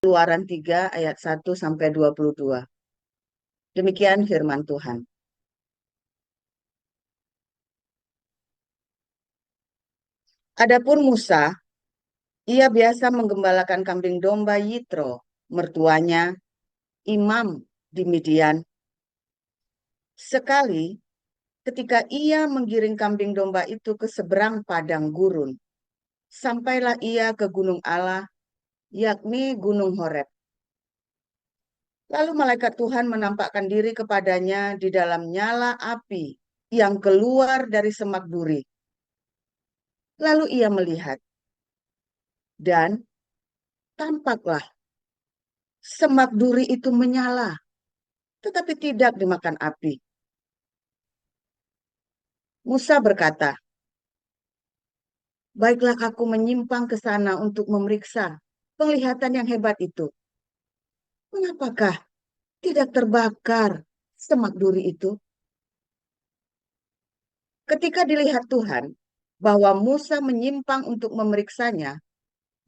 Keluaran 3 ayat 1 sampai 22. Demikian firman Tuhan. Adapun Musa, ia biasa menggembalakan kambing domba Yitro, mertuanya, imam di Midian. Sekali, ketika ia menggiring kambing domba itu ke seberang padang gurun, sampailah ia ke gunung Allah, yakni Gunung Horeb. Lalu malaikat Tuhan menampakkan diri kepadanya di dalam nyala api yang keluar dari semak duri. Lalu ia melihat, dan tampaklah semak duri itu menyala, tetapi tidak dimakan api. Musa berkata, baiklah aku menyimpang ke sana untuk memeriksa penglihatan yang hebat itu. Mengapakah tidak terbakar semak duri itu? Ketika dilihat Tuhan bahwa Musa menyimpang untuk memeriksanya,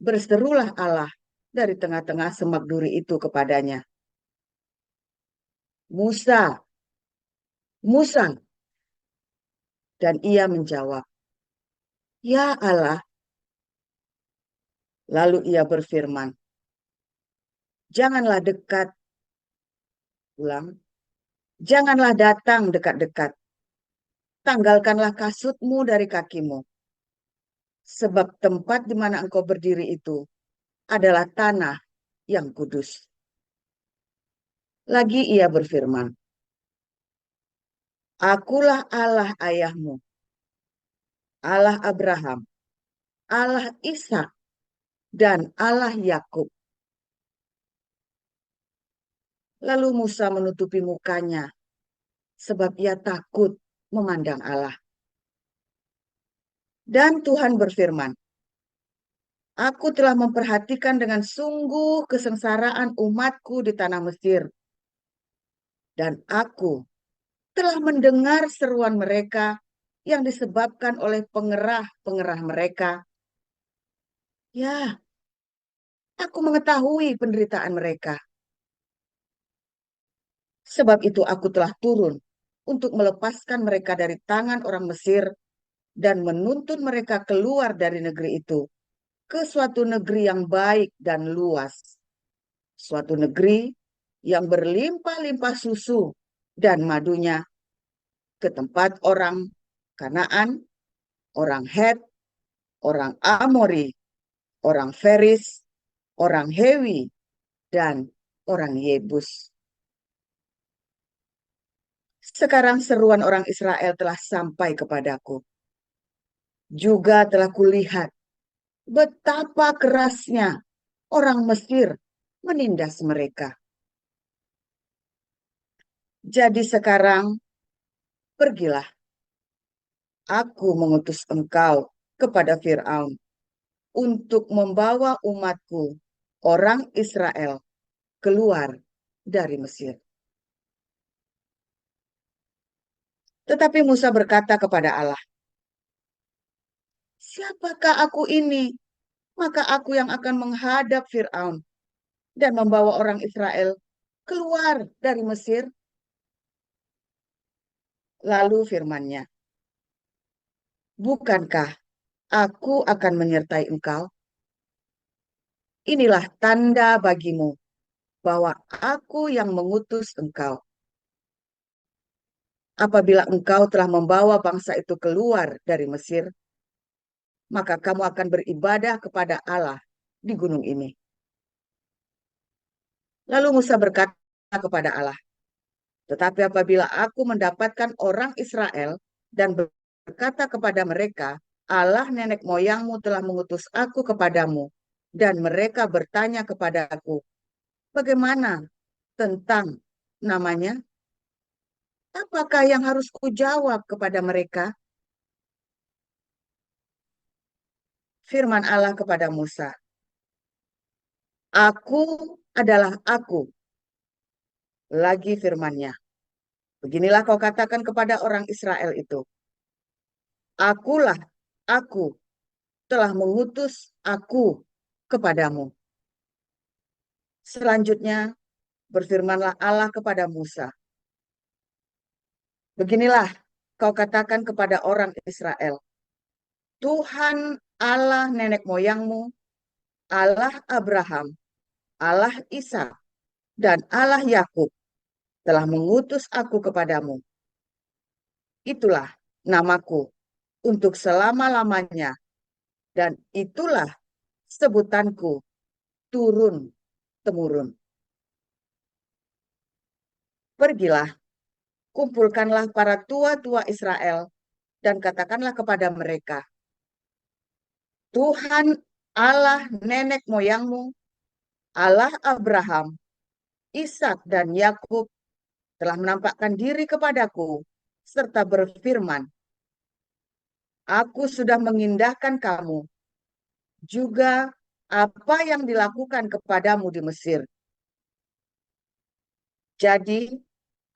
berserulah Allah dari tengah-tengah semak duri itu kepadanya. Musa, Musa. Dan ia menjawab, ya Allah. Lalu ia berfirman, janganlah dekat, ulang, janganlah datang dekat-dekat. Tanggalkanlah kasutmu dari kakimu. Sebab tempat di mana engkau berdiri itu adalah tanah yang kudus. Lagi ia berfirman, akulah Allah ayahmu, Allah Abraham, Allah Ishak, dan Allah Yakub. Lalu Musa menutupi mukanya, sebab ia takut memandang Allah. Dan Tuhan berfirman, aku telah memperhatikan dengan sungguh kesengsaraan umatku di tanah Mesir. Dan aku telah mendengar seruan mereka yang disebabkan oleh pengerah-pengerah mereka. Ya, aku mengetahui penderitaan mereka. Sebab itu aku telah turun untuk melepaskan mereka dari tangan orang Mesir dan menuntun mereka keluar dari negeri itu ke suatu negeri yang baik dan luas. Suatu negeri yang berlimpah-limpah susu dan madunya, ke tempat orang Kanaan, orang Het, orang Amori, orang Feris, orang Hewi, dan orang Yebus. Sekarang seruan orang Israel telah sampai kepadaku. Juga telah kulihat betapa kerasnya orang Mesir menindas mereka. Jadi sekarang pergilah, aku mengutus engkau kepada Firaun untuk membawa umatku, orang Israel, keluar dari Mesir. Tetapi Musa berkata kepada Allah, siapakah aku ini? Maka aku yang akan menghadap Firaun dan membawa orang Israel keluar dari Mesir. Lalu firman-Nya, bukankah aku akan menyertai engkau? Inilah tanda bagimu bahwa aku yang mengutus engkau. Apabila engkau telah membawa bangsa itu keluar dari Mesir, maka kamu akan beribadah kepada Allah di gunung ini. Lalu Musa berkata kepada Allah, tetapi apabila aku mendapatkan orang Israel dan berkata kepada mereka, Allah nenek moyangmu telah mengutus aku kepadamu, dan mereka bertanya kepadaku, bagaimana tentang namanya? Apakah yang harus kujawab kepada mereka? Firman Allah kepada Musa, aku adalah aku. Lagi firman-Nya, beginilah kau katakan kepada orang Israel itu, akulah aku telah mengutus aku kepadamu. Selanjutnya, berfirmanlah Allah kepada Musa, beginilah kau katakan kepada orang Israel, Tuhan Allah nenek moyangmu, Allah Abraham, Allah Ishak, dan Allah Yakub telah mengutus aku kepadamu. Itulah namaku untuk selama-lamanya, dan itulah sebutanku turun-temurun. Pergilah, kumpulkanlah para tua-tua Israel, dan katakanlah kepada mereka, Tuhan Allah nenek moyangmu, Allah Abraham, Ishak, dan Yakub telah menampakkan diri kepadaku, serta berfirman, Aku sudah mengindahkan kamu, juga apa yang dilakukan kepadamu di Mesir. Jadi,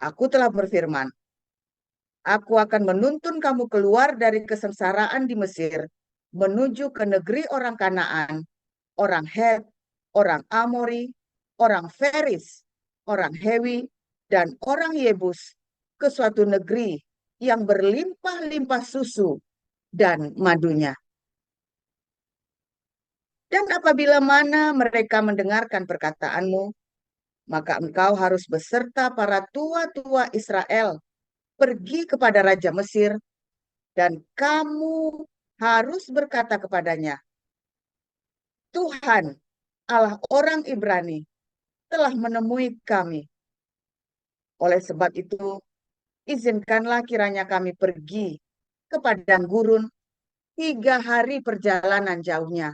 aku telah berfirman, aku akan menuntun kamu keluar dari kesengsaraan di Mesir, menuju ke negeri orang Kanaan, orang Het, orang Amori, orang Feris, orang Hewi, dan orang Yebus, ke suatu negeri yang berlimpah-limpah susu dan madunya. Dan apabila mana mereka mendengarkan perkataanmu, maka engkau harus beserta para tua-tua Israel pergi kepada Raja Mesir, dan kamu harus berkata kepadanya, Tuhan, Allah orang Ibrani, telah menemui kami. Oleh sebab itu, izinkanlah kiranya kami pergi ke padang gurun 3 hari perjalanan jauhnya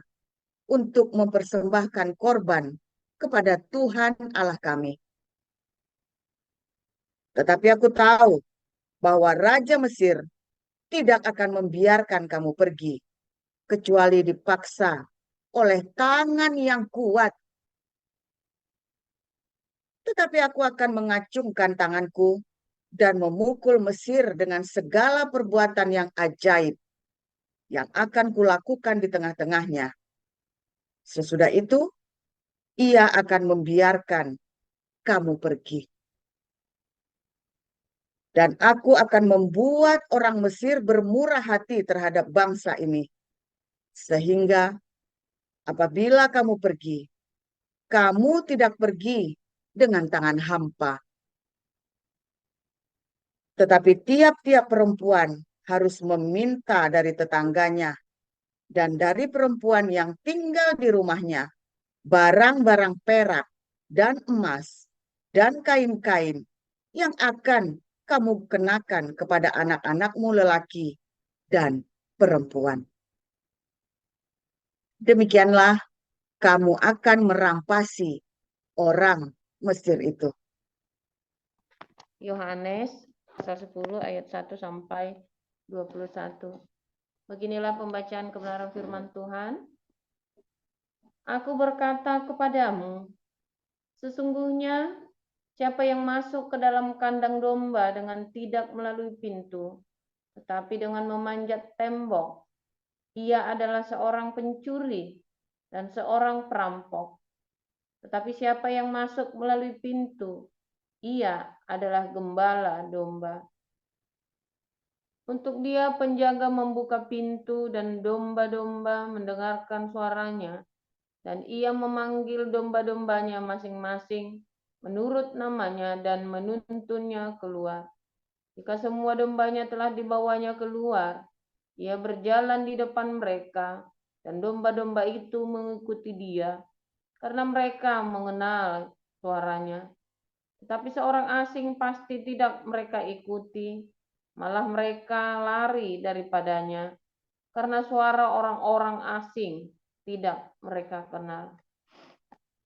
untuk mempersembahkan korban kepada Tuhan Allah kami. Tetapi aku tahu bahwa Raja Mesir tidak akan membiarkan kamu pergi, kecuali dipaksa oleh tangan yang kuat. Tetapi aku akan mengacungkan tanganku dan memukul Mesir dengan segala perbuatan yang ajaib yang akan kulakukan di tengah-tengahnya. Sesudah itu, ia akan membiarkan kamu pergi. Dan aku akan membuat orang Mesir bermurah hati terhadap bangsa ini, sehingga apabila kamu pergi, kamu tidak pergi dengan tangan hampa. Tetapi tiap-tiap perempuan harus meminta dari tetangganya dan dari perempuan yang tinggal di rumahnya barang-barang perak dan emas dan kain-kain yang akan kamu kenakan kepada anak-anakmu lelaki dan perempuan. Demikianlah kamu akan merampasi orang Mesir itu. Yohanes pasal 10 ayat 1 sampai 21. Beginilah pembacaan kebenaran firman Tuhan. Aku berkata kepadamu, sesungguhnya siapa yang masuk ke dalam kandang domba dengan tidak melalui pintu, tetapi dengan memanjat tembok, ia adalah seorang pencuri dan seorang perampok. Tetapi siapa yang masuk melalui pintu, ia adalah gembala domba. Untuk dia penjaga membuka pintu dan domba-domba mendengarkan suaranya, dan ia memanggil domba-dombanya masing-masing menurut namanya dan menuntunnya keluar. Jika semua dombanya telah dibawanya keluar, ia berjalan di depan mereka, dan domba-domba itu mengikuti dia, karena mereka mengenal suaranya. Tetapi seorang asing pasti tidak mereka ikuti, malah mereka lari daripadanya, karena suara orang-orang asing tidak mereka kenal.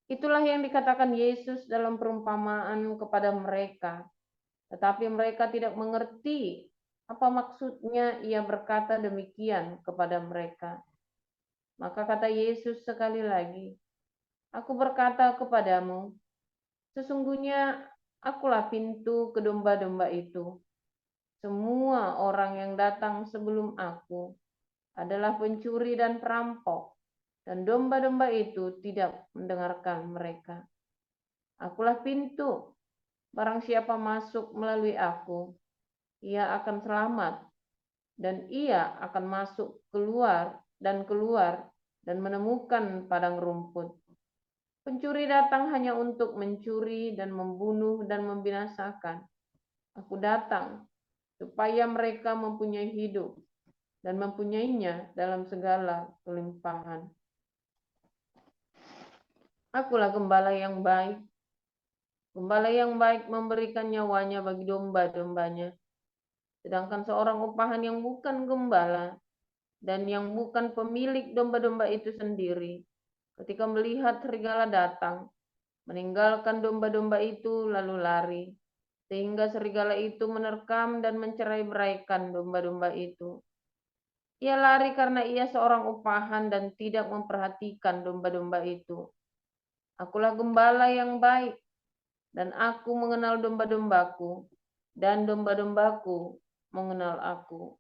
Itulah yang dikatakan Yesus dalam perumpamaan kepada mereka, tetapi mereka tidak mengerti apa maksudnya ia berkata demikian kepada mereka. Maka kata Yesus sekali lagi, Aku berkata kepadamu, sesungguhnya akulah pintu ke domba-domba itu. Semua orang yang datang sebelum aku adalah pencuri dan perampok, dan domba-domba itu tidak mendengarkan mereka. Akulah pintu. Barang siapa masuk melalui aku, ia akan selamat, dan ia akan masuk keluar dan menemukan padang rumput. Pencuri datang hanya untuk mencuri dan membunuh dan membinasakan. Aku datang supaya mereka mempunyai hidup dan mempunyainya dalam segala kelimpahan. Akulah gembala yang baik. Gembala yang baik memberikan nyawanya bagi domba-dombanya. Sedangkan seorang upahan yang bukan gembala dan yang bukan pemilik domba-domba itu sendiri, ketika melihat serigala datang, meninggalkan domba-domba itu lalu lari, sehingga serigala itu menerkam dan mencerai-beraikan domba-domba itu. Ia lari karena ia seorang upahan dan tidak memperhatikan domba-domba itu. Akulah gembala yang baik, dan aku mengenal domba-dombaku, dan domba-dombaku mengenal aku.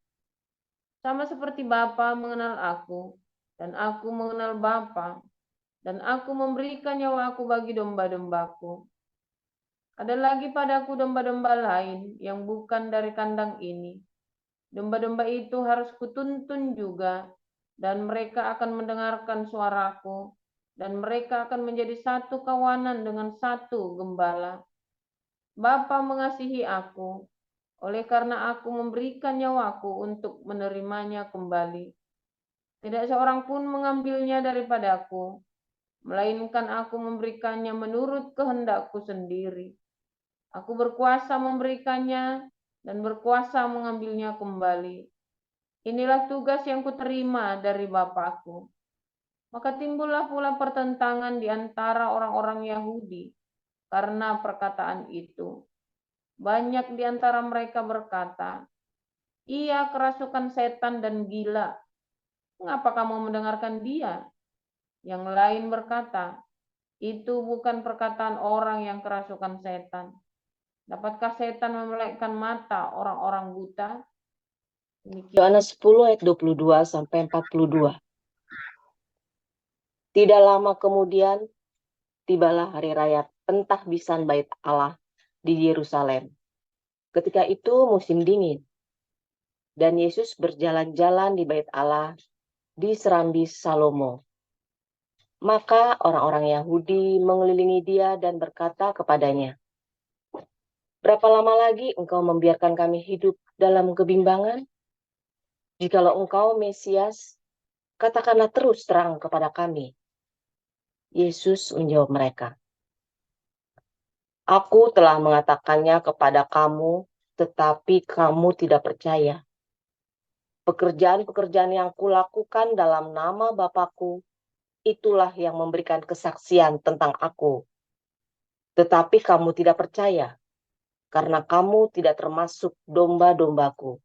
Sama seperti Bapa mengenal aku, dan aku mengenal Bapa, dan aku memberikan nyawaku bagi domba-dombaku. Ada lagi padaku domba-domba lain yang bukan dari kandang ini. Domba-domba itu harus kutuntun juga, dan mereka akan mendengarkan suaraku, dan mereka akan menjadi satu kawanan dengan satu gembala. Bapa mengasihi aku, oleh karena aku memberikan nyawaku untuk menerimanya kembali. Tidak seorang pun mengambilnya daripadaku, melainkan aku memberikannya menurut kehendakku sendiri. Aku berkuasa memberikannya dan berkuasa mengambilnya kembali. Inilah tugas yang kuterima dari Bapakku. Maka timbullah pula pertentangan di antara orang-orang Yahudi karena perkataan itu. Banyak di antara mereka berkata, "Ia kerasukan setan dan gila. Mengapa kamu mendengarkan dia?" Yang lain berkata, "Itu bukan perkataan orang yang kerasukan setan. Dapatkah setan memelekkan mata orang-orang buta?" Yohanes 10 ayat 22 sampai 42. Tidak lama kemudian tibalah hari raya pentahbisan Bait Allah di Yerusalem. Ketika itu musim dingin, dan Yesus berjalan-jalan di Bait Allah di serambi Salomo. Maka orang-orang Yahudi mengelilingi dia dan berkata kepadanya, "Berapa lama lagi engkau membiarkan kami hidup dalam kebimbangan? Jikalau engkau Mesias, katakanlah terus terang kepada kami." Yesus menjawab mereka, "Aku telah mengatakannya kepada kamu, tetapi kamu tidak percaya. Pekerjaan-pekerjaan yang kulakukan dalam nama Bapakku, itulah yang memberikan kesaksian tentang aku. Tetapi kamu tidak percaya, karena kamu tidak termasuk domba-dombaku.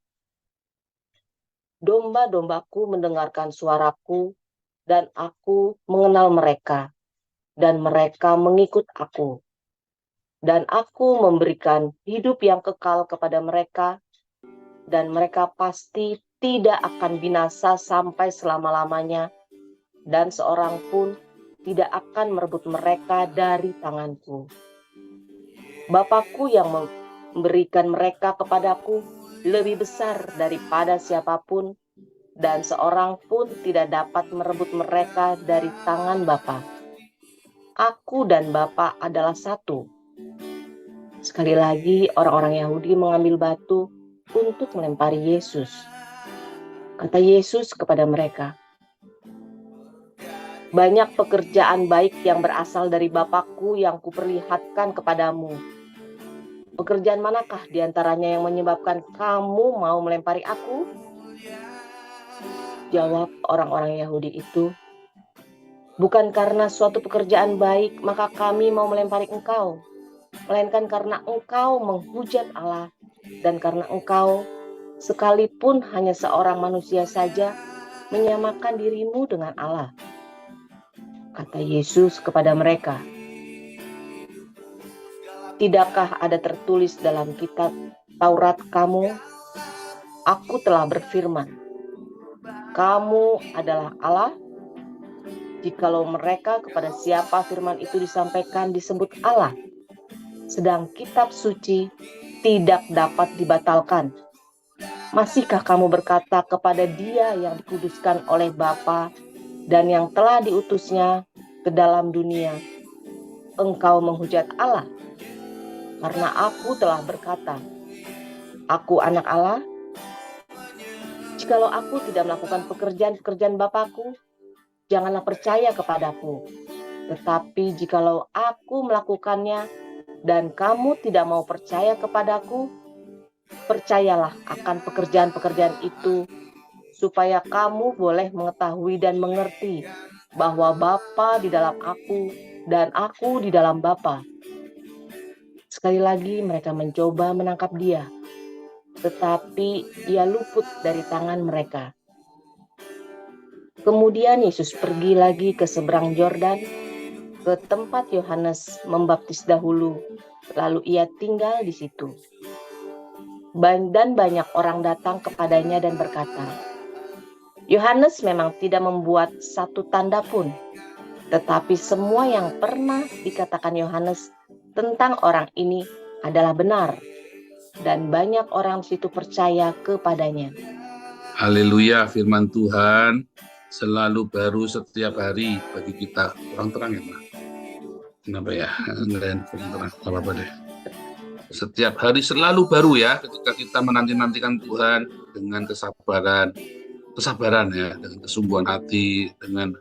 Domba-dombaku mendengarkan suaraku, dan aku mengenal mereka, dan mereka mengikut aku. Dan aku memberikan hidup yang kekal kepada mereka, dan mereka pasti tidak akan binasa sampai selama-lamanya, dan seorang pun tidak akan merebut mereka dari tanganku. Bapakku yang memberikan mereka kepadaku lebih besar daripada siapapun, dan seorang pun tidak dapat merebut mereka dari tangan Bapa. Aku dan Bapa adalah satu." Sekali lagi orang-orang Yahudi mengambil batu untuk melempari Yesus. Kata Yesus kepada mereka, "Banyak pekerjaan baik yang berasal dari Bapakku yang kuperlihatkan kepadamu. Pekerjaan manakah di antaranya yang menyebabkan kamu mau melempari aku?" Jawab orang-orang Yahudi itu, "Bukan karena suatu pekerjaan baik maka kami mau melempari engkau, melainkan karena engkau menghujat Allah, dan karena engkau, sekalipun hanya seorang manusia saja, menyamakan dirimu dengan Allah." Kata Yesus kepada mereka, "Tidakkah ada tertulis dalam kitab Taurat kamu? Aku telah berfirman, kamu adalah Allah." jikalau mereka kepada siapa firman itu disampaikan disebut Allah, sedang kitab suci tidak dapat dibatalkan. Masihkah kamu berkata kepada Dia yang dikuduskan oleh Bapa dan yang telah diutusnya ke dalam dunia, engkau menghujat Allah? Karena aku telah berkata, aku anak Allah. Jikalau aku tidak melakukan pekerjaan-pekerjaan Bapakku, janganlah percaya kepadaku. Tetapi jikalau aku melakukannya dan kamu tidak mau percaya kepadaku, percayalah akan pekerjaan-pekerjaan itu, supaya kamu boleh mengetahui dan mengerti bahwa Bapa di dalam aku dan aku di dalam Bapa. Sekali lagi mereka mencoba menangkap Dia, tetapi Ia luput dari tangan mereka. Kemudian Yesus pergi lagi ke seberang Yordan, ke tempat Yohanes membaptis dahulu, lalu Ia tinggal di situ. Dan banyak orang datang kepadanya dan berkata, Yohanes memang tidak membuat satu tanda pun, tetapi semua yang pernah dikatakan Yohanes tentang orang ini adalah benar, dan banyak orang di situ percaya kepadanya. Haleluya, firman Tuhan selalu baru setiap hari bagi kita. Kurang terang ya, Pak? Kenapa ya? Kurang terang, apa-apa deh. Setiap hari selalu baru ya, ketika kita menanti-nantikan Tuhan dengan kesabaran ya, dengan kesungguhan hati, dengan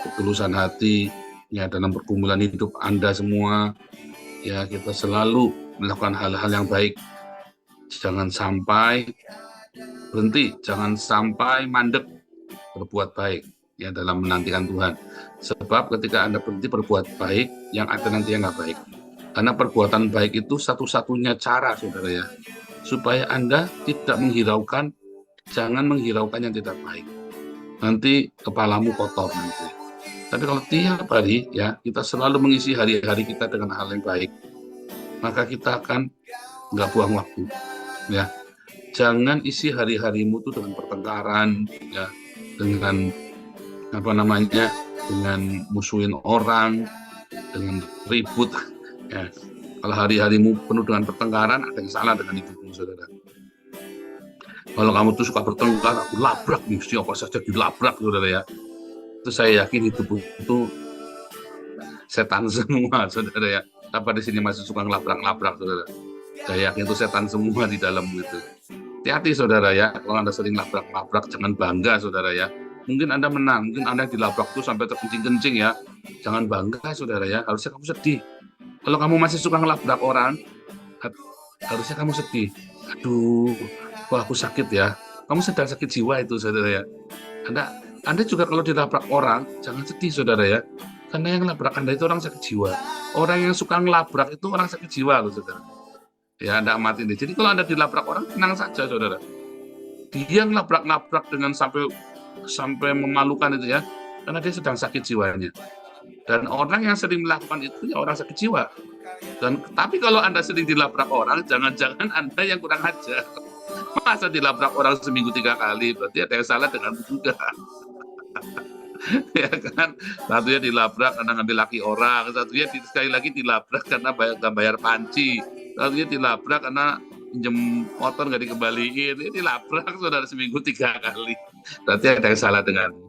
ketulusan hati, ya dalam pergumulan hidup Anda semua, ya kita selalu melakukan hal-hal yang baik. Jangan sampai berhenti, jangan sampai mandek berbuat baik ya dalam menantikan Tuhan. Sebab ketika Anda berhenti berbuat baik, yang ada nanti yang nggak baik. Karena perbuatan baik itu satu-satunya cara, saudara ya, supaya Anda tidak menghiraukan, jangan menghiraukan yang tidak baik. Nanti kepalamu kotor nanti. Tapi kalau tiap hari ya kita selalu mengisi hari-hari kita dengan hal yang baik, maka kita akan nggak buang waktu. Ya, jangan isi hari-harimu itu dengan pertengkaran, ya, dengan dengan musuhin orang, dengan ribut. Ya, kalau hari-harimu penuh dengan pertengkaran, ada yang salah dengan hidupmu, saudara. Kalau kamu tuh suka bertengkar, aku labrak nih, siapa saja dilabrak, saudara ya. Itu saya yakin hidup itu setan semua, saudara ya. Apa di sini masih suka ngelabrak-labrak, saudara? Saya yakin itu setan semua di dalam itu. Hati-hati, saudara ya. Kalau Anda sering labrak-labrak, jangan bangga, saudara ya. Mungkin Anda menang, mungkin Anda dilabrak tuh sampai terkencing-kencing ya. Jangan bangga, saudara ya. Harusnya kamu sedih. Kalau kamu masih suka ngelabrak orang, harusnya kamu sedih. Aduh, wah aku sakit ya. Kamu sedang sakit jiwa itu, saudara ya. Anda juga kalau dilabrak orang, jangan sedih, saudara ya. Karena yang ngelabrak Anda itu orang sakit jiwa. Orang yang suka ngelabrak itu orang sakit jiwa, loh, saudara. Ya, Anda amati ini. Jadi kalau Anda dilabrak orang, tenang saja, saudara. Dia ngelabrak-labrak dengan sampai memalukan itu ya, karena dia sedang sakit jiwanya. Dan orang yang sering melakukan itu ya orang sakit jiwa. Tapi kalau Anda sering dilabrak orang, jangan-jangan Anda yang kurang ajar. Masa dilabrak orang seminggu 3 kali, berarti ada yang salah denganmu juga. Ya kan, satunya dilabrak karena ngambil laki orang, satunya sekali lagi dilabrak karena nggak bayar panci, satunya dilabrak karena pinjem motor nggak dikembaliin. Ini dilabrak saudara seminggu 3 kali, berarti ada yang salah denganmu.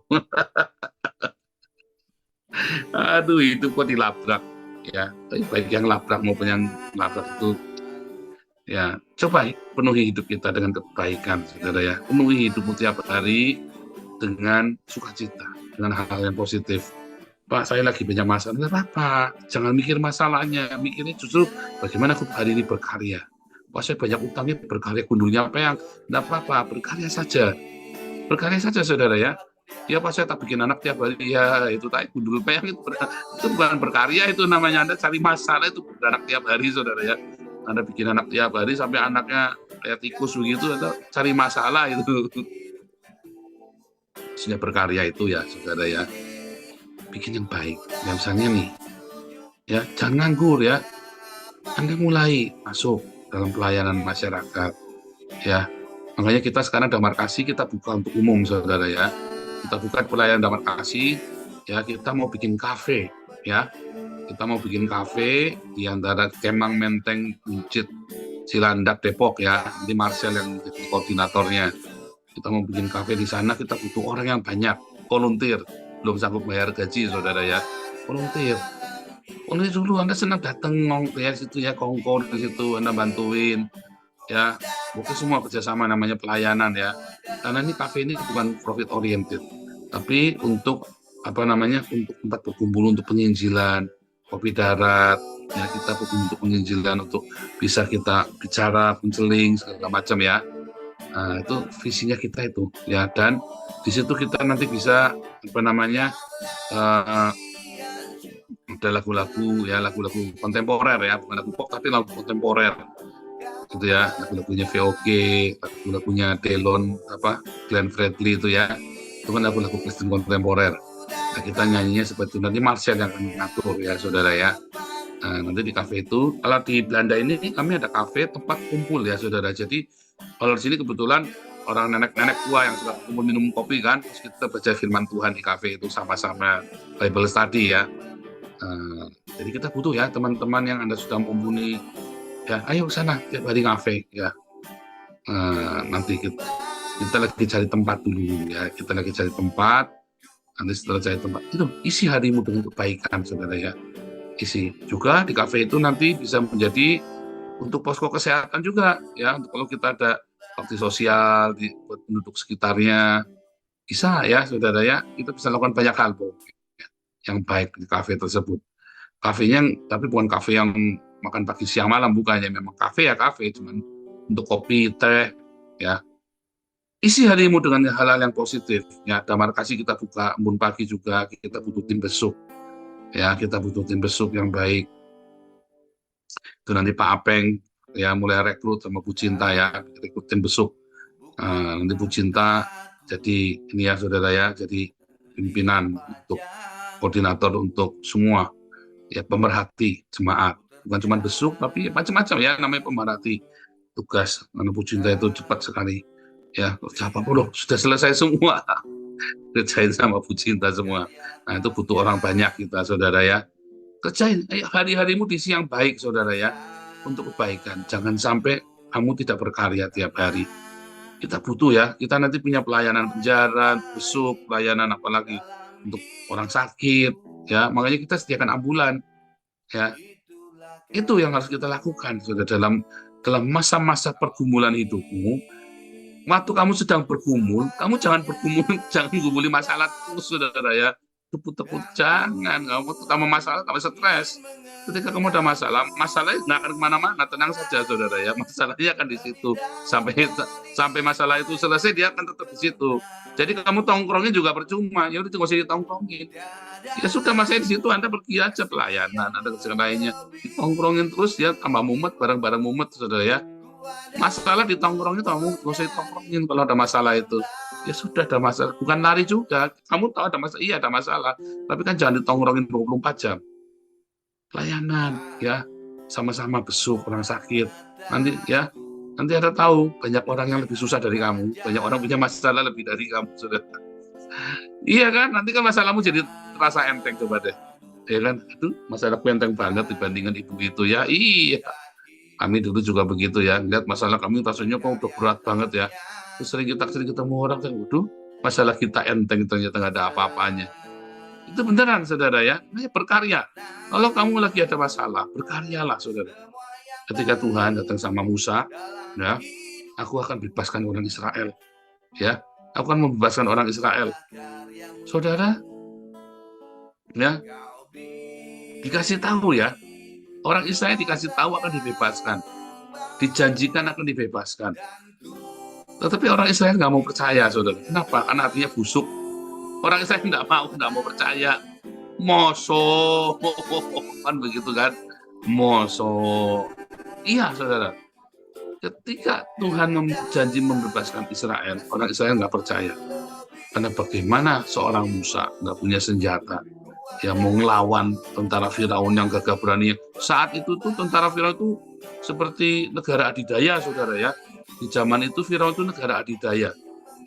Aduh, itu kok dilabrak ya. Tapi baik yang labrak maupun yang labrak itu ya, coba penuhi hidup kita dengan kebaikan, saudara ya. Penuhi hidupmu tiap hari dengan sukacita, dengan hal-hal yang positif. Pak, saya lagi banyak masalah. Tidak apa-apa, jangan mikir masalahnya, mikirnya justru bagaimana aku hari ini berkarya. Pak, saya banyak utangnya, berkarya, gundulnya apa yang tidak apa-apa, berkarya saja. Berkarya saja, saudara ya. Ya Pak, saya tak bikin anak tiap hari, ya itu tak gundul peyang itu bukan berkarya, itu namanya Anda cari masalah, itu beranak tiap hari, saudara ya. Anda bikin anak tiap hari sampai anaknya kayak tikus begitu, Anda cari masalah itu. Sudah berkarya itu ya, saudara ya. Bikin yang baik. Ya misalnya nih, ya jangan nganggur ya. Anda mulai masuk dalam pelayanan masyarakat, ya. Makanya kita sekarang Damar Kasih kita buka untuk umum, saudara ya. Kita buka pelayanan Damar Kasih ya kita mau bikin kafe, ya. Kita mau bikin kafe di antara Kemang, Menteng, Buncit, Cilandak, Depok ya. Nanti Marcel yang jadi koordinatornya. Kita mau bikin kafe di sana, kita butuh orang yang banyak, volunteer. Belum sanggup bayar gaji, saudara ya. Volunteer. Volunteer dulu, Anda senang datang ya situ ya, kongko di situ, Anda bantuin. Ya, pokoknya semua kerjasama namanya pelayanan ya. Karena ini kafe ini bukan profit oriented, tapi untuk apa namanya, untuk tempat berkumpul untuk penginjilan, kopi darat, ya kita berkumpul untuk penginjilan, untuk bisa kita bicara, konseling segala macam ya. Nah, itu visinya kita itu ya, dan di situ kita nanti bisa apa namanya, ada lagu-lagu ya, lagu-lagu kontemporer ya, bukan lagu pop tapi lagu kontemporer gitu ya, lagu-lagunya VOG, lagu-lagunya Delon, Glenn Fredly itu ya, itu kan lagu-lagu Kristen kontemporer. Nah, kita nyanyinya seperti itu, nanti Marcel yang akan mengatur ya saudara ya. Nah, nanti di kafe itu, kalau di Belanda ini kami ada kafe tempat kumpul ya saudara. Jadi kalau di sini kebetulan orang nenek-nenek tua yang suka kumpul minum kopi kan, terus kita baca firman Tuhan di kafe itu sama-sama Bible study ya. Jadi kita butuh ya teman-teman yang Anda sudah mumpuni ya, ayo ke sana tiap hari kafe ya. Nanti kita lagi cari tempat dulu ya, kita lagi cari tempat. Nanti setelah cari tempat itu isi harimu dengan kebaikan saudara ya. Isi juga di kafe itu nanti bisa menjadi untuk posko kesehatan juga ya, untuk kalau kita ada bakti sosial buat penduduk sekitarnya, bisa ya saudara ya, kita bisa lakukan banyak hal yang baik di kafe tersebut. Kafenya tapi bukan kafe yang makan pagi siang malam, bukannya, memang kafe ya kafe, cuman untuk kopi, teh ya. Isi harimu dengan hal-hal yang positif ya. Damar Kasih kita buka embun pagi juga, kita butuh tim besuk ya, kita butuh tim besuk yang baik. Itu nanti Pak Apeng ya mulai rekrut sama Bu Cinta ya, rekrut tim besuk. Nanti Bu Cinta jadi ini ya saudara ya, jadi pimpinan untuk koordinator untuk semua ya, pemerhati jemaat, bukan cuma besuk tapi macam-macam ya, namanya pemerhati tugas. Karena Bu Cinta itu cepat sekali ya, kerja apa loh sudah selesai semua, kerjain sama Bu Cinta semua. Nah itu butuh orang banyak kita saudara ya, kerjain hari-harimu diisi yang baik saudara ya, untuk kebaikan. Jangan sampai kamu tidak berkarya tiap hari. Kita butuh ya, kita nanti punya pelayanan penjara, besuk, pelayanan apalagi untuk orang sakit ya, makanya kita sediakan ambulan ya. Itu yang harus kita lakukan saudara, dalam masa-masa pergumulan hidupmu. Waktu kamu sedang bergumul, kamu jangan gumuli masalah terus saudara ya, tepuk-tepuk, jangan. Kamu masalah, kamu stres. Ketika kamu ada masalahnya nggak akan kemana-mana, tenang saja saudara ya, masalahnya akan di situ sampai masalah itu selesai, dia akan tetap di situ. Jadi kamu tongkrongin juga percuma, ya udah nggak usah ditongkrongin. Ya sudah, masalahnya di situ, Anda pergi aja pelayanan, ada kerjaan lainnya. Ditongkrongin terus dia tambah mumet, barang-barang mumet saudara ya. Masalah ditongkrongin, kamu nggak usah ditongkrongin kalau ada masalah itu. Ya sudah, ada masalah, bukan lari juga. Kamu tahu ada masalah, iya ada masalah, tapi kan jangan ditongkrongin 24 jam. Pelayanan ya, sama-sama besuk orang sakit. Nanti Anda tahu banyak orang yang lebih susah dari kamu, banyak orang punya masalah lebih dari kamu sudah. Iya kan, nanti kan masalahmu jadi terasa enteng, coba deh. Ya kan, itu masalahku enteng banget dibandingkan ibu itu ya. Iya, kami dulu juga begitu ya, lihat masalah kami rasanya kok udah berat banget ya. Terus sering ketemu orang, waduh, masalah kita enteng, ternyata nggak ada apa-apanya. Itu beneran saudara ya, berkarya. Kalau kamu lagi ada masalah, berkaryalah saudara. Ketika Tuhan datang sama Musa, ya, aku akan bebaskan orang Israel, ya, aku akan membebaskan orang Israel. Saudara, ya, dikasih tahu ya, orang Israel dikasih tahu akan dibebaskan, dijanjikan akan dibebaskan. Tetapi orang Israel nggak mau percaya, saudara. Kenapa? Karena hatinya busuk. Orang Israel nggak mau percaya. Moso, kan begitu kan? Moso. Iya, saudara. Ketika Tuhan janji membebaskan Israel, orang Israel nggak percaya. Karena bagaimana seorang Musa nggak punya senjata, yang mau ngelawan tentara Firaun yang gagah berani. Saat itu tuh tentara Firaun itu seperti negara adidaya, saudara ya. Di zaman itu Firaun itu negara adidaya.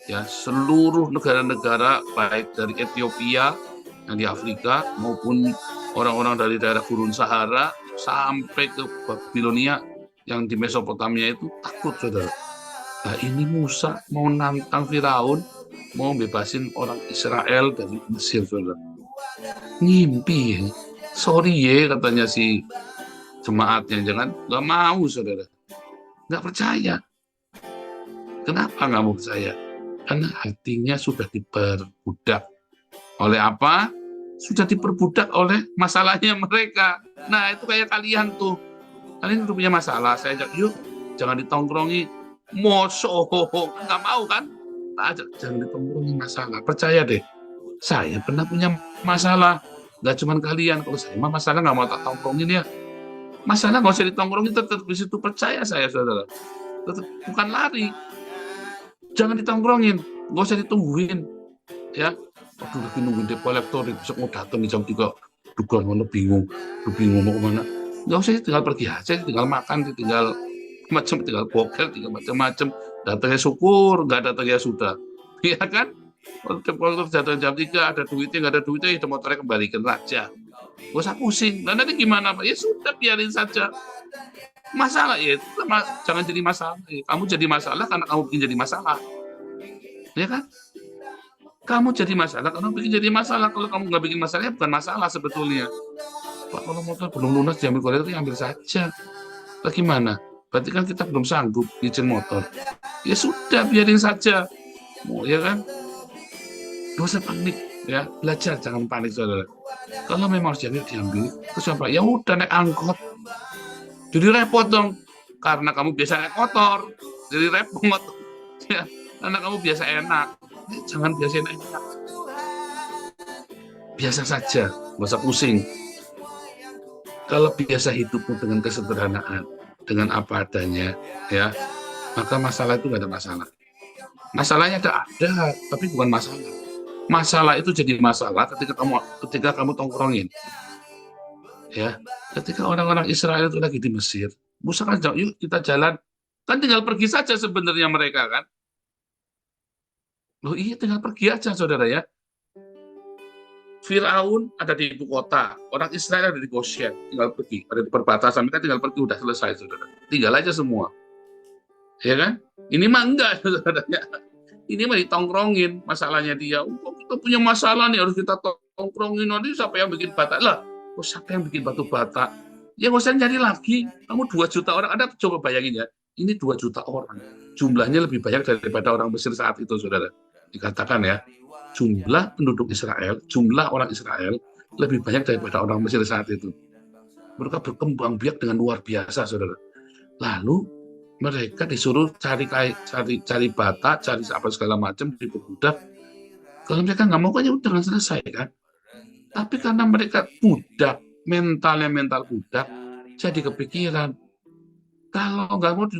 Ya, seluruh negara-negara baik dari Ethiopia yang di Afrika maupun orang-orang dari daerah Gurun Sahara sampai ke Babilonia yang di Mesopotamia itu takut, saudara. Nah, ini Musa mau nantang Firaun, mau bebasin orang Israel dari Mesir, saudara. Ngimpi ya. Sorry ya, katanya si jemaatnya, jangan, nggak mau, saudara. Nggak percaya. Kenapa nggak mau percaya? Karena hatinya sudah diperbudak. Oleh apa? Sudah diperbudak oleh masalahnya mereka. Nah, itu kayak kalian tuh. Kalian udah punya masalah, saya ajak, yuk, jangan ditongkrongi. Mosok, nggak mau kan? Tak ajak, jangan ditongkrongi masalah. Percaya deh, saya pernah punya masalah. Nggak cuma kalian, kalau saya mah masalah nggak mau tak tongkrongin ya. Masalah nggak usah ditongkrongin, tetap di situ, percaya saya, saudara. Tetap, bukan lari. Jangan ditongkrongin, nggak usah ditungguin. Ya, aduh lagi nungguin debt collector, besok mau datang di jam 3, dugaan mana bingung mau kemana. Nggak usah, tinggal pergi aja, tinggal makan, tinggal macam, tinggal bokel, tinggal macam-macam. Datangnya syukur, nggak datang ya sudah. Iya kan? Kalau debt collector datang jam 3, ada duitnya, nggak ada duitnya, ya motornya kembalikan aja. Nggak usah pusing. Nah, nanti gimana Pak? Ya sudah, biarin saja. Masalah ya, jangan jadi masalah. Kamu jadi masalah karena kamu bikin jadi masalah. Ya kan? Kamu jadi masalah karena bikin jadi masalah. Kalau kamu nggak bikin masalah, ya bukan masalah sebetulnya. Pak, kalau motor belum lunas diambil kolektor, ya ambil saja. Bagaimana? Berarti kan kita belum sanggup izin motor. Ya sudah, biarin saja. Mau ya kan? Gak usah panik. Ya, belajar jangan panik, saudara. Kalau memang harus diambil, terus apa? Ya udah, naik angkot. Jadi repot dong, karena kamu biasa naik motor, jadi repot. Ya, karena kamu biasa enak, jangan biasa enak. Biasa saja, nggak usah pusing. Kalau biasa hidupmu dengan kesederhanaan, dengan apa adanya, ya, maka masalah itu nggak ada masalah. Masalahnya ada, tapi bukan masalah. Masalah itu jadi masalah ketika kamu tongkrongin. Ya, ketika orang-orang Israel itu lagi di Mesir, Musa kan, yuk kita jalan, kan tinggal pergi saja sebenarnya mereka kan. Loh iya, tinggal pergi aja, saudara ya. Firaun ada di ibu kota, orang Israel ada di Goshen, tinggal pergi, ada di perbatasan, mereka tinggal pergi, udah selesai, saudara. Tinggal aja semua, ya kan? Ini mah enggak, saudara. Ini mah ditongkrongin masalahnya dia. Oh, kita punya masalah nih, harus kita tongkrongin. Nanti siapa yang bikin batak lah? Oh, siapa yang bikin batu bata? Ya nggak usah nyari lagi. Kamu 2 juta orang. Anda coba bayangin ya. Ini 2 juta orang. Jumlahnya lebih banyak daripada orang Mesir saat itu, saudara. Dikatakan ya. Jumlah penduduk Israel, jumlah orang Israel lebih banyak daripada orang Mesir saat itu. Mereka berkembang biak dengan luar biasa, saudara. Lalu mereka disuruh cari bata, cari apa segala macam, diperbudak. Kalau mereka nggak mau, kan ya udah selesai kan. Tapi karena mereka budak, mentalnya mental budak, jadi kepikiran, kalau nggak mau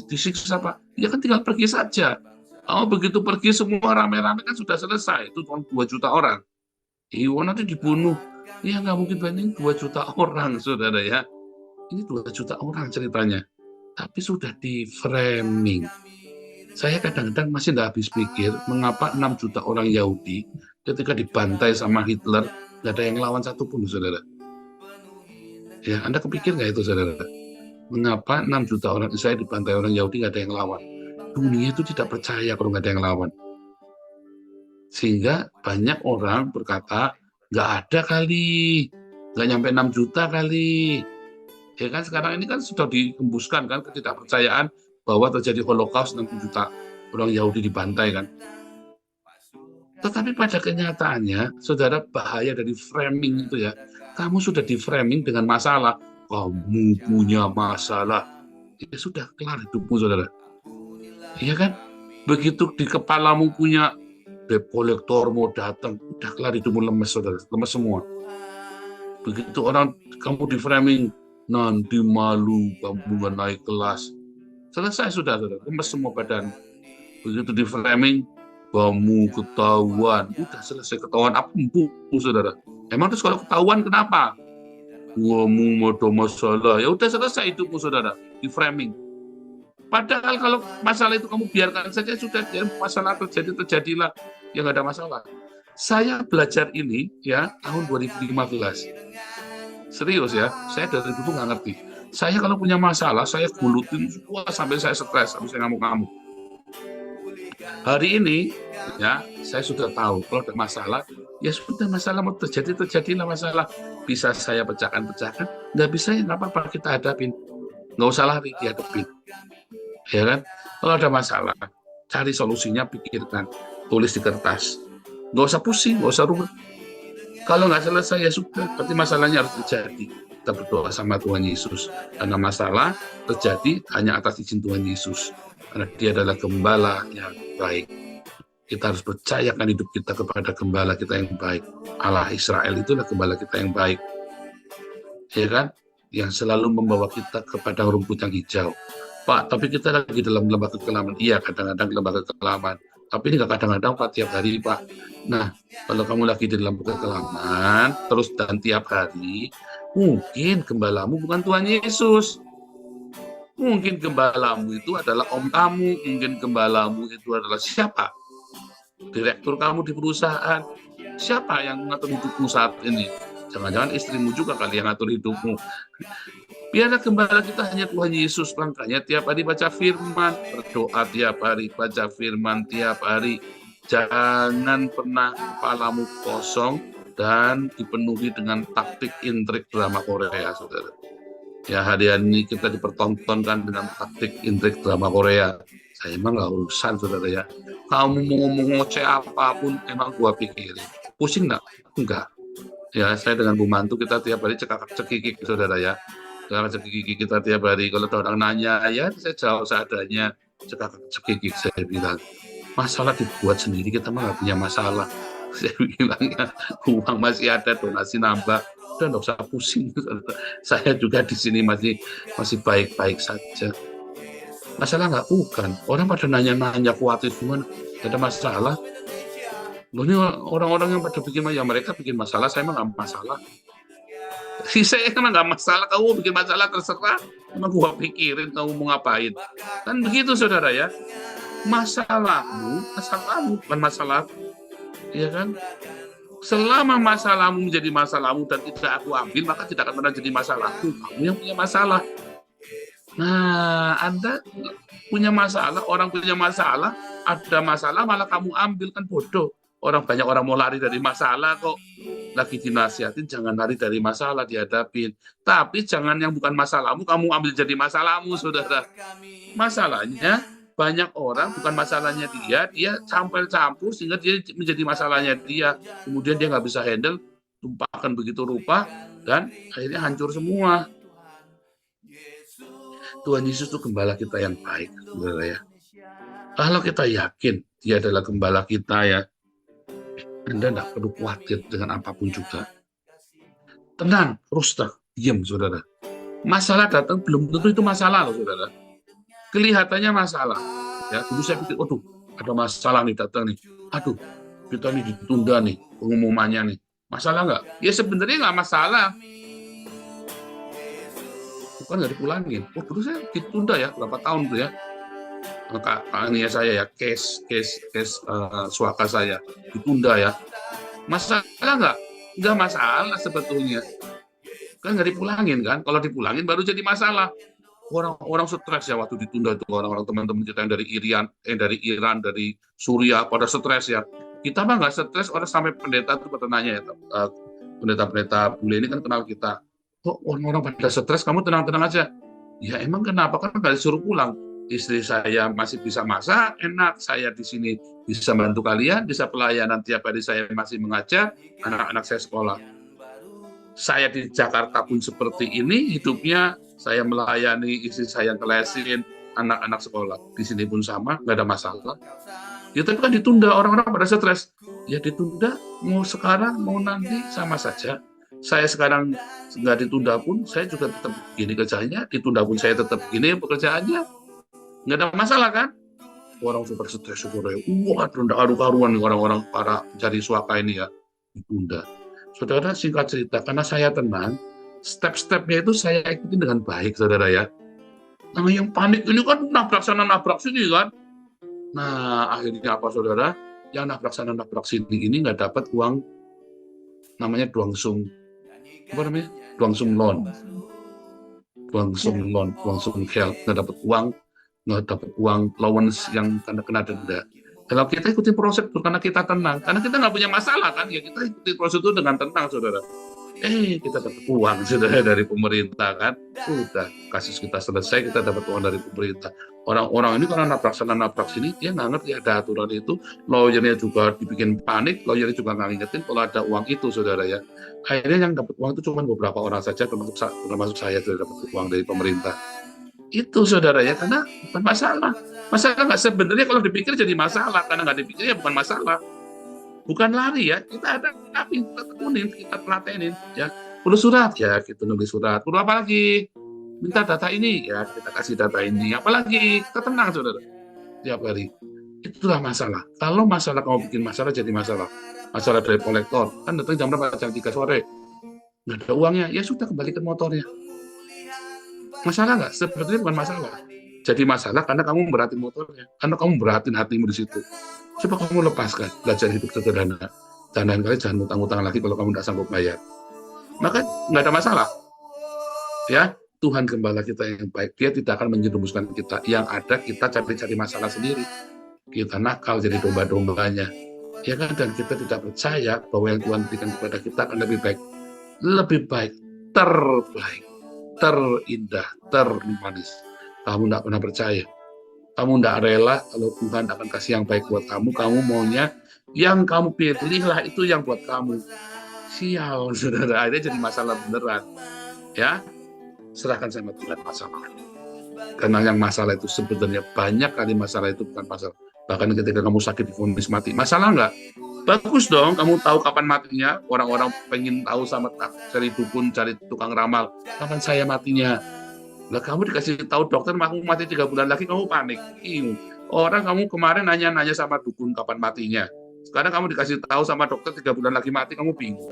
disiksa apa, ya kan tinggal pergi saja. Oh, begitu pergi semua rame-rame kan sudah selesai, itu cuma 2 juta orang. Iya, nanti dibunuh. Ya nggak mungkin banyak 2 juta orang, saudara ya. Ini 2 juta orang ceritanya. Tapi sudah di framing. Saya kadang-kadang masih nggak habis pikir, mengapa 6 juta orang Yahudi ketika dibantai sama Hitler, nggak ada yang lawan satupun, saudara. Ya, Anda kepikir nggak itu, saudara? Mengapa 6 juta orang Israel dibantai orang Yahudi, nggak ada yang lawan? Dunia itu tidak percaya kalau nggak ada yang lawan. Sehingga banyak orang berkata, nggak ada kali, nggak nyampe 6 juta kali. Ya kan, sekarang ini kan sudah dihembuskan kan ketidakpercayaan bahwa terjadi Holocaust, 6 juta orang Yahudi dibantai kan. Tetapi pada kenyataannya, saudara, bahaya dari framing itu ya. Kamu sudah di framing dengan masalah. Kamu punya masalah. Ya sudah, kelar hidupmu, saudara. Iya kan? Begitu di kepalamu punya debt collector mau datang, udah kelar hidupmu, lemes, saudara. Lemes semua. Begitu orang kamu di framing, nanti malu, kamu nggak naik kelas. Selesai, sudah, saudara. Lemes semua badan. Begitu di framing, kamu ketahuan, udah selesai. Ketahuan apa? Empuk, saudara. Emang terus kalau ketahuan kenapa? Kamu ada masalah, ya udah selesai hidupmu, saudara. Di framing. Padahal kalau masalah itu kamu biarkan saja, sudah, ya, masalah terjadilah, ya nggak ada masalah. Saya belajar ini ya tahun 2015. Serius ya, saya dari dulu nggak ngerti. Saya kalau punya masalah, saya gulutin semua sampai saya stres, sampai saya ngamuk-ngamuk. Hari ini, ya, saya sudah tahu kalau ada masalah, ya sudah masalah mau terjadilah masalah. Bisa saya pecahkan, nggak bisa ya nggak apa-apa kita hadapin. Nggak usah lari, dihadapin. Ya kan? Kalau ada masalah, cari solusinya, pikirkan, tulis di kertas. Nggak usah pusing, nggak usah rumit. Kalau nggak selesai ya sudah, berarti masalahnya harus terjadi. Kita berdoa sama Tuhan Yesus. Karena masalah terjadi hanya atas izin Tuhan Yesus. Karena Dia adalah gembala yang baik. Kita harus percayakan hidup kita kepada gembala kita yang baik. Allah Israel itulah gembala kita yang baik. Ya kan? Yang selalu membawa kita kepada rumput yang hijau. Pak, tapi kita lagi dalam lembah kekelaman. Iya, kadang-kadang lembah kekelaman. Tapi ini nggak kadang-kadang, Pak, tiap hari, Pak. Nah, kalau kamu lagi di dalam kekelaman, terus dan tiap hari, mungkin gembalamu bukan Tuhan Yesus. Mungkin gembalamu itu adalah om kamu. Mungkin gembalamu itu adalah siapa? Direktur kamu di perusahaan. Siapa yang mengatur hidupmu saat ini? Jangan-jangan istrimu juga kali yang ngatur hidupmu. Biarlah gembala kita hanya Tuhan Yesus. Makanya tiap hari baca firman, berdoa tiap hari, baca firman tiap hari. Jangan pernah kepalamu kosong dan dipenuhi dengan taktik intrik drama Korea, saudara. Ya, hari ini kita dipertontonkan dengan taktik intrik drama Korea. Saya emang nggak urusan, saudara ya. Kamu mau ngomong ngoceh apapun, emang gua pikirin. Pusing nggak? Enggak. Ya, saya dengan Bu Mantu kita tiap hari cekikik, saudara ya. Cekikik kita tiap hari. Kalau ada orang nanya, ya saya jawab seadanya. Cekikik saya bilang. Masalah dibuat sendiri, kita mah nggak punya masalah. Saya bilang ya, uang masih ada, donasi nambah. Udah nggak usah pusing. Saya juga di sini masih baik-baik saja. Masalah nggak bukan. Orang pada nanya-nanya khawatir gimana. Gak ada masalah. Loh, ini orang-orang yang pada bikin, ya mereka bikin masalah, saya mah nggak masalah. Saya emang nggak masalah, kamu bikin masalah terserah. Emang gua pikirin kamu mau ngapain. Kan begitu, saudara ya. Masalahmu bukan masalah. Ya kan? Selama masalahmu menjadi masalahmu dan tidak aku ambil, maka tidak akan pernah jadi masalahku. Kamu yang punya masalah. Nah, Anda punya masalah, orang punya masalah, ada masalah malah kamu ambil, kan bodoh. Banyak orang mau lari dari masalah kok. Lagi dinasihatin, jangan lari dari masalah, dihadapin. Tapi jangan yang bukan masalahmu, kamu ambil jadi masalahmu, saudara. Masalahnya, banyak orang bukan masalahnya dia campur sehingga dia menjadi masalahnya dia. Kemudian dia nggak bisa handle, tumpahkan begitu rupa, dan akhirnya hancur semua. Tuhan Yesus itu gembala kita yang baik, saudara ya. Kalau kita yakin dia adalah gembala kita ya, Anda tidak perlu khawatir dengan apapun juga. Tenang, terus diam, saudara. Masalah datang belum tentu itu masalah loh, saudara. Kelihatannya masalah. Ya, dulu saya pikir, aduh, ada masalah nih datang nih. Aduh, kita nih ditunda nih pengumumannya nih. Masalah nggak? Ya sebenarnya nggak masalah. Bukan nggak dipulangin. Oh, dulu saya ditunda ya, berapa tahun tuh ya. Kakaknya saya ya, case suaka saya ditunda ya. Masalah nggak? Nggak masalah sebetulnya. Kan nggak dipulangin kan? Kalau dipulangin baru jadi masalah. Orang stres ya waktu ditunda itu, orang-orang teman-teman kita yang dari Iran, dari Suriah pada stres ya. Kita mah nggak stres, orang sampai pendeta itu pada nanya ya, pendeta bule ini kan kenal kita. Kok orang-orang pada stres, kamu tenang-tenang aja. Ya emang kenapa? Kan nggak disuruh pulang. Istri saya masih bisa masak, enak. Saya di sini bisa bantu kalian, bisa pelayanan tiap hari, saya masih mengajar, anak-anak saya sekolah. Saya di Jakarta pun seperti ini hidupnya. Saya melayani istri saya yang ngelesin anak-anak sekolah. Di sini pun sama, nggak ada masalah. Ya tapi kan ditunda, orang-orang pada stres. Ya ditunda, mau sekarang, mau nanti, sama saja. Saya sekarang nggak ditunda pun, saya juga tetap begini kerjanya. Ditunda pun saya tetap begini pekerjaannya. Nggak ada masalah kan? Orang super stres, wah, nggak karu-karuan orang-orang para pencari suaka ini ya. Ditunda. Saudara, singkat cerita, karena saya tenang, step-stepnya itu saya ikutin dengan baik, saudara ya. Nah, yang panik ini kan nabrak sana, nabrak sini kan. Nah, akhirnya apa, saudara? yang nabrak sana nabrak sini ini nggak dapat uang, namanya duangsum, apa namanya, duangsum loan, duangsum help, nggak dapat uang allowance yang kena denda. Kalau kita ikuti prosedur karena kita tenang, karena kita nggak punya masalah kan, ya kita ikuti prosedur dengan tenang, saudara. Kita dapat uang saudara dari pemerintah kan, udah kasus kita selesai, kita dapat uang dari pemerintah. Orang-orang ini karena nabrak sana nabrak sini, dia nggak ngerti ada aturan itu, lawyernya juga dibikin panik, lawyernya juga nggak ngingetin kalau ada uang itu, saudara ya. Akhirnya yang dapat uang itu cuma beberapa orang saja, termasuk saya sudah dapat uang dari pemerintah. Itu saudara ya, karena bukan masalah. Masalah nggak, sebenarnya kalau dipikir jadi masalah, karena nggak dipikir ya bukan masalah. Bukan lari ya, kita ada tapi kita tekunin, kita telatenin ya. Perlu surat ya, kita nulis surat. Perlu apa lagi? Minta data ini ya, kita kasih data ini. Apalagi kita tenang saudara tiap hari. Itulah masalah. Kalau masalah kamu bikin masalah jadi masalah. Masalah dari kolektor kan datang jam berapa? Jam 3 sore. Nggak ada uangnya, ya sudah kembalikan motornya. Masalah nggak? Sebetulnya bukan masalah. Jadi masalah karena kamu beratin motornya, karena kamu beratin hatimu di situ. Coba kamu lepaskan, belajar hidup sederhana. Dan lain kali jangan utang-utang lagi kalau kamu tidak sanggup bayar. Maka nggak ada masalah. Ya, Tuhan gembala kita yang baik, Dia tidak akan menjerumuskan kita. Yang ada kita cari-cari masalah sendiri. Kita nakal jadi domba-dombanya. Ya kan, dan kita tidak percaya bahwa yang Tuhan berikan kepada kita akan lebih baik. Lebih baik, terbaik, terindah, termanis. Kamu tidak pernah percaya. Kamu tidak rela kalau Tuhan akan kasih yang baik buat kamu. Kamu maunya yang kamu pilihlah itu yang buat kamu. Sial, saudara. Akhirnya jadi masalah beneran. Ya, serahkan sama Tuhan masalah. Karena yang masalah itu sebenarnya banyak kali masalah itu bukan masalah. Bahkan ketika kamu sakit divonis mati, masalah nggak? Bagus dong, kamu tahu kapan matinya. Orang-orang pengen tahu sama cari dukun, cari tukang ramal. Kapan saya matinya? Lah kamu dikasih tahu dokter aku mati 3 bulan lagi, kamu panik. Orang kamu kemarin nanya-nanya sama dukun kapan matinya. Sekarang kamu dikasih tahu sama dokter 3 bulan lagi mati, kamu bingung.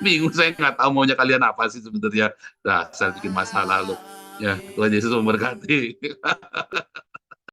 Bingung, saya nggak tahu maunya kalian apa sih sebenarnya. Nah, saya bikin masalah loh. Ya, Tuhan Yesus memberkati.